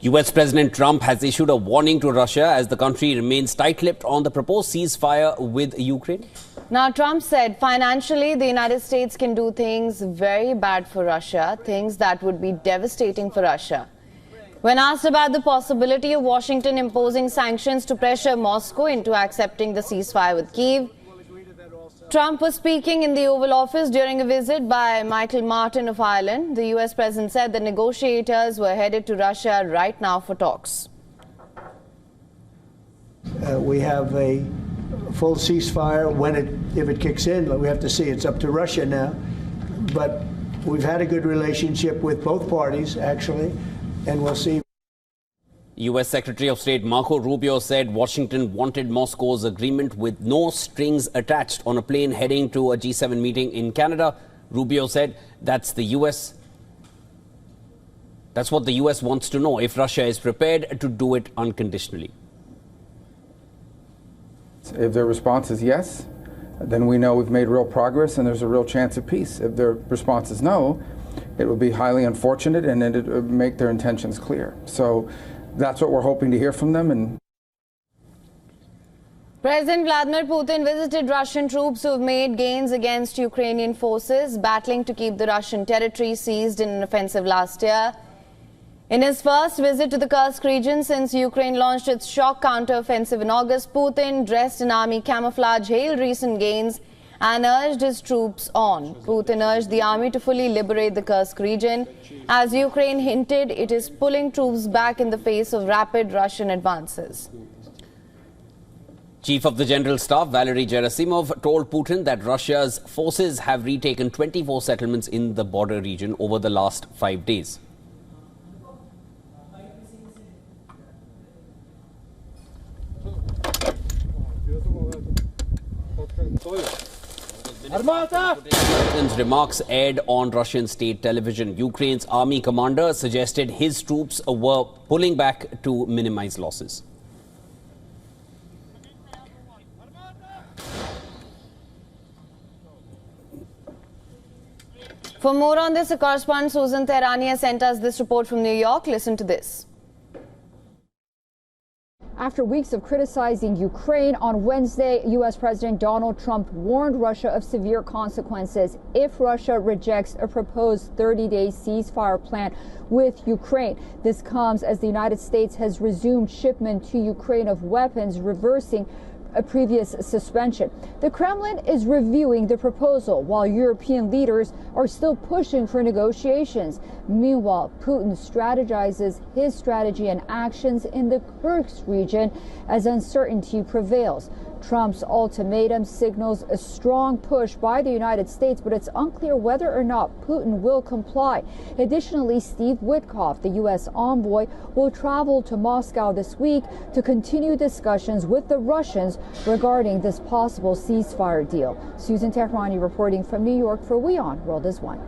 US President Trump has issued a warning to Russia as the country remains tight-lipped on the proposed ceasefire with Ukraine. Now, Trump said financially the United States can do things very bad for Russia, things that would be devastating for Russia. When asked about the possibility of Washington imposing sanctions to pressure Moscow into accepting the ceasefire with Kyiv, Trump was speaking in the Oval Office during a visit by Michael Martin of Ireland. The US president said the negotiators were headed to Russia right now for talks. We have a full ceasefire if it kicks in. We have to see. It's up to Russia now. But we've had a good relationship with both parties, actually, and we'll see. US Secretary of State Marco Rubio said Washington wanted Moscow's agreement with no strings attached on a plane heading to a G7 meeting in Canada. Rubio said that's what the US wants to know, if Russia is prepared to do it unconditionally. If their response is yes, then we know we've made real progress and there's a real chance of peace. If their response is no, it would be highly unfortunate and it would make their intentions clear. So that's what we're hoping to hear from them. And President Vladimir Putin visited Russian troops who have made gains against Ukrainian forces battling to keep the Russian territory seized in an offensive last year. In his first visit to the Kursk region since Ukraine launched its shock counter-offensive in August, Putin, dressed in army camouflage, hailed recent gains and urged his troops on. Putin urged the army to fully liberate the Kursk region. As Ukraine hinted, it is pulling troops back in the face of rapid Russian advances. Chief of the General Staff Valery Gerasimov told Putin that Russia's forces have retaken 24 settlements in the border region over the last 5 days. Putin's remarks aired on Russian state television. Ukraine's army commander suggested his troops were pulling back to minimize losses. For more on this, a correspondent Susan Tehrani has sent us this report from New York. Listen to this. After weeks of criticizing Ukraine, on Wednesday, U.S. President Donald Trump warned Russia of severe consequences if Russia rejects a proposed 30-day ceasefire plan with Ukraine. This comes as the United States has resumed shipment to Ukraine of weapons, reversing a previous suspension. The Kremlin is reviewing the proposal while European leaders are still pushing for negotiations. Meanwhile, Putin strategizes his strategy and actions in the Kursk region as uncertainty prevails. Trump's ultimatum signals a strong push by the United States, but it's unclear whether or not Putin will comply. Additionally, Steve Witkoff, the U.S. envoy, will travel to Moscow this week to continue discussions with the Russians regarding this possible ceasefire deal. Susan Tehrani reporting from New York for WION World is One.